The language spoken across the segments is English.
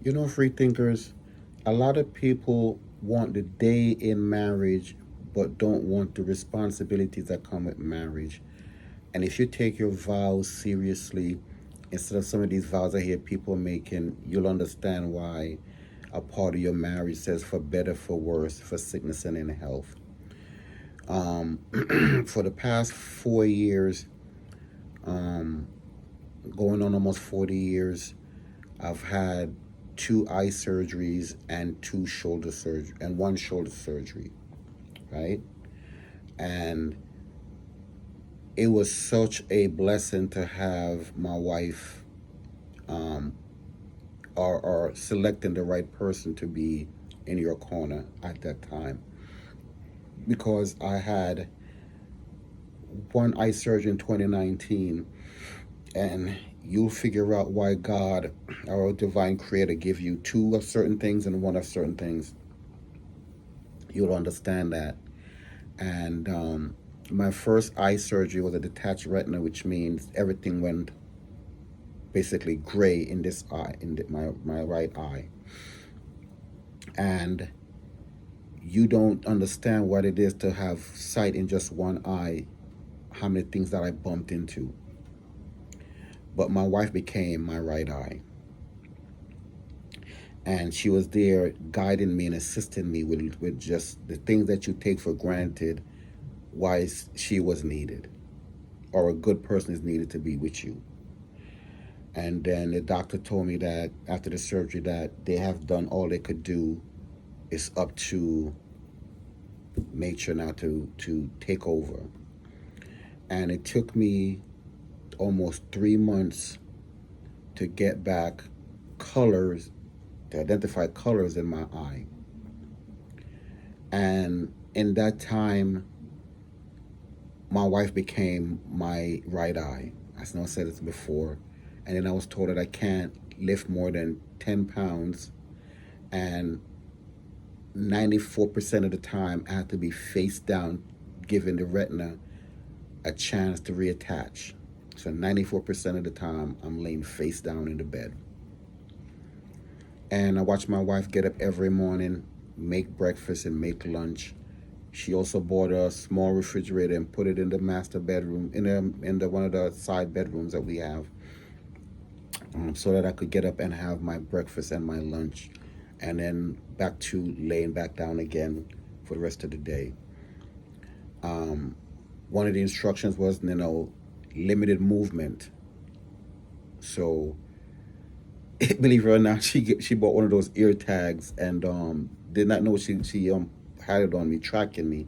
You know, free thinkers, a lot of people want the day in marriage but don't want the responsibilities that come with marriage. And if you take your vows seriously, instead of some of these vows I hear people making, you'll understand why a part of your marriage says for better, for worse, for sickness and in health. For the past 4 years, um, going on almost 40 years, I've had two eye surgeries and two shoulder surgery and one shoulder surgery, right? And it was such a blessing to have my wife, um, or selecting the right person to be in your corner at that time, because I had one eye surgery in 2019, and you'll figure out why God, our divine creator, give you two of certain things and one of certain things. You'll understand that. And my first eye surgery was a detached retina, which means everything went basically gray in this eye, in my right eye. And you don't understand what it is to have sight in just one eye, how many things that I bumped into. But my wife became my right eye. And she was there guiding me and assisting me with just the things that you take for granted, why she was needed, or a good person is needed to be with you. And then the doctor told me that after the surgery that they have done all they could do. It's up to nature now to take over. And it took me almost 3 months to get back colors, to identify colors in my eye. And in that time, my wife became my right eye. As I said it before. And then I was told that I can't lift more than 10 pounds. And 94% of the time, I had to be face down, giving the retina a chance to reattach. So 94% of the time, I'm laying face down in the bed. And I watch my wife get up every morning, make breakfast and make lunch. She also bought a small refrigerator and put it in the master bedroom, in the one of the side bedrooms that we have, so that I could get up and have my breakfast and my lunch, and then back to laying back down again for the rest of the day. Um, One of the instructions was, limited movement. So, believe it or not, she bought one of those ear tags, and did not know she had it on me, tracking me.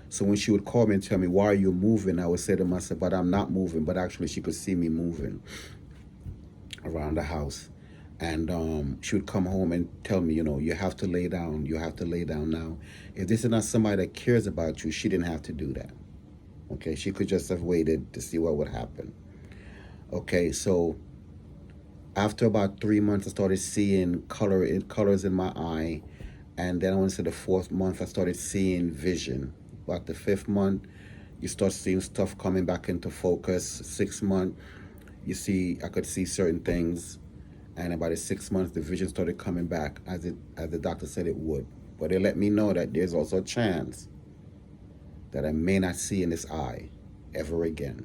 So when she would call me and tell me, "Why are you moving?" I would say to myself, "But I'm not moving." But actually, she could see me moving around the house. And she would come home and tell me, you have to lay down. You have to lay down now. If this is not somebody that cares about you, she didn't have to do that. Okay, she could just have waited to see what would happen. Okay, so after about 3 months, I started seeing colors in my eye, and then I went to the fourth month. I started seeing vision. About the fifth month, you start seeing stuff coming back into focus. 6 month, I could see certain things, and about the 6 months, the vision started coming back as the doctor said it would. But they let me know that there's also a chance that I may not see in this eye ever again.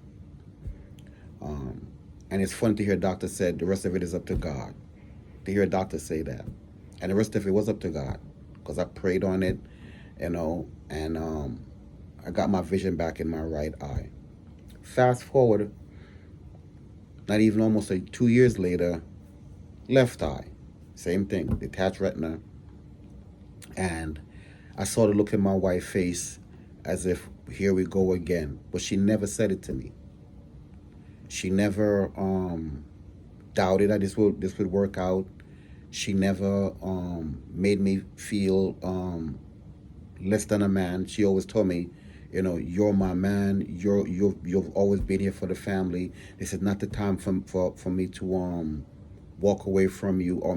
Um, and it's fun to hear a doctor said the rest of it is up to God. To hear a doctor say that, and the rest of it was up to God, because I prayed on it, and I got my vision back in my right eye. Fast forward, not even almost 2 years later, left eye, same thing, detached retina, and I saw the look in my wife's face as if here we go again, but she never said it to me. She never doubted that this would work out. She never made me feel less than a man. She always told me, you're my man. You've always been here for the family. This is not the time for me to walk away from you or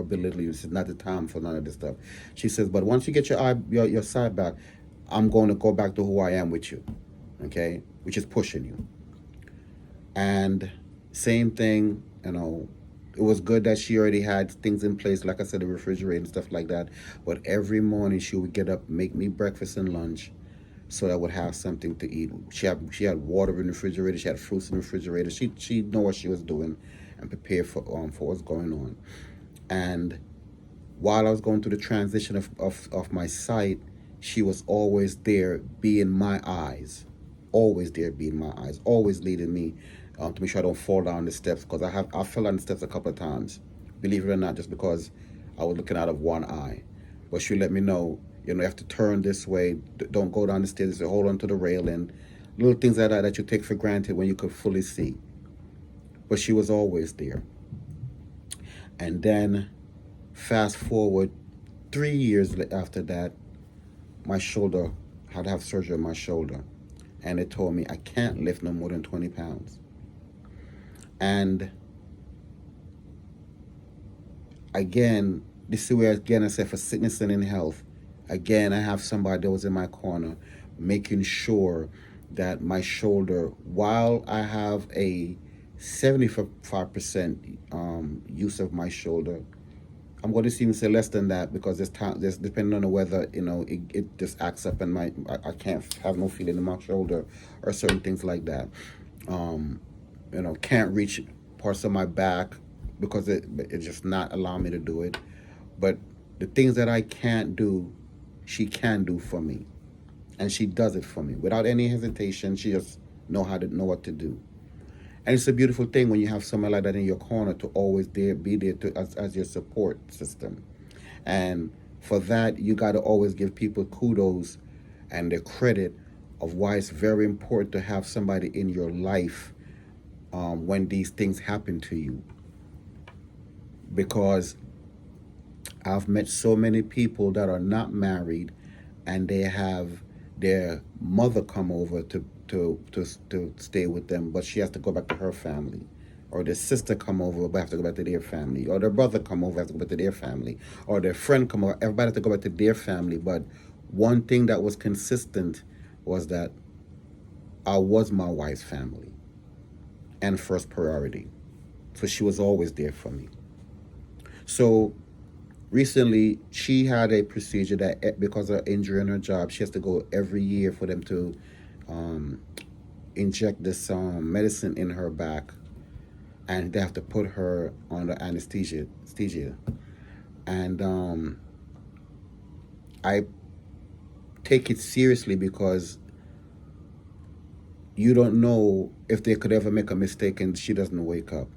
belittle you. This is not the time for none of this stuff. She says, but once you get your side back, I'm going to go back to who I am with you. Okay, which is pushing you. And same thing, It was good that she already had things in place, like I said, the refrigerator and stuff like that. But every morning she would get up, make me breakfast and lunch, so that I would have something to eat. She had water in the refrigerator. She had fruits in the refrigerator. She know what she was doing, and prepared for what's going on. And while I was going through the transition of my sight, she was always there, being my eyes, always there, being my eyes, always leading me, to make sure I don't fall down the steps, because I fell down the steps a couple of times, believe it or not, just because I was looking out of one eye. But she let me know, you have to turn this way, don't go down the stairs, hold on to the railing, little things like that that you take for granted when you could fully see. But she was always there. And then fast forward 3 years after that, my shoulder, had to have surgery on my shoulder. And they told me I can't lift no more than 20 pounds. And again, this is where again I said, for sickness and in health, again I have somebody that was in my corner, making sure that my shoulder, while I have a 75% use of my shoulder, I'm going to even say less than that, because there's depending on the weather, it just acts up, and I can't have no feeling in my shoulder or certain things like that. Um, can't reach parts of my back, because it just not allowing me to do it. But the things that I can't do, she can do for me, and she does it for me without any hesitation. She just know what to do. And it's a beautiful thing when you have someone like that in your corner, to always be there as your support system. And for that, you got to always give people kudos and the credit of why it's very important to have somebody in your life, when these things happen to you. Because I've met so many people that are not married, and they have their mother come over to stay with them, but she has to go back to her family. Or their sister come over but have to go back to their family. Or their brother come over, have to go back to their family. Or their friend come over, everybody has to go back to their family. But one thing that was consistent was that I was my wife's family and first priority. So she was always there for me. So recently, she had a procedure that, because of injury in her job, she has to go every year for them to um, inject this medicine in her back, and they have to put her under anesthesia. And I take it seriously, because you don't know if they could ever make a mistake and she doesn't wake up.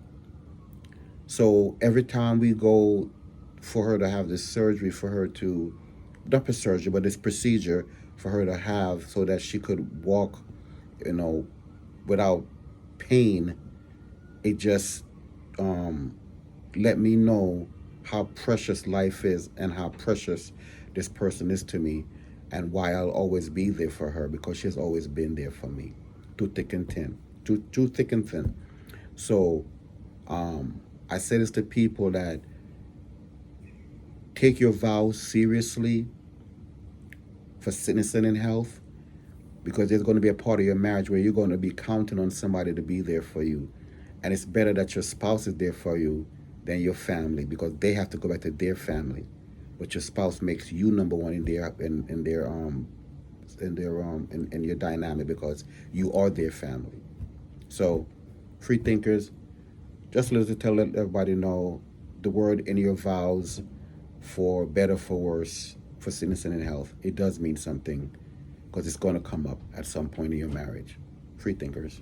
So every time we go for her to have this surgery, for her to, not a surgery, but this procedure for her to have, so that she could walk, you know, without pain, it just let me know how precious life is, and how precious this person is to me, and why I'll always be there for her, because she's always been there for me, through thick and thin, through thick and thin. So I say this to people, that take your vows seriously for sickness and in health, because there's going to be a part of your marriage where you're going to be counting on somebody to be there for you. And it's better that your spouse is there for you than your family, because they have to go back to their family. But your spouse makes you number one in your dynamic, because you are their family. So, free thinkers, just let everybody know, the word in your vows, for better, for worse, for sickness and in health, it does mean something, because it's going to come up at some point in your marriage. Free thinkers.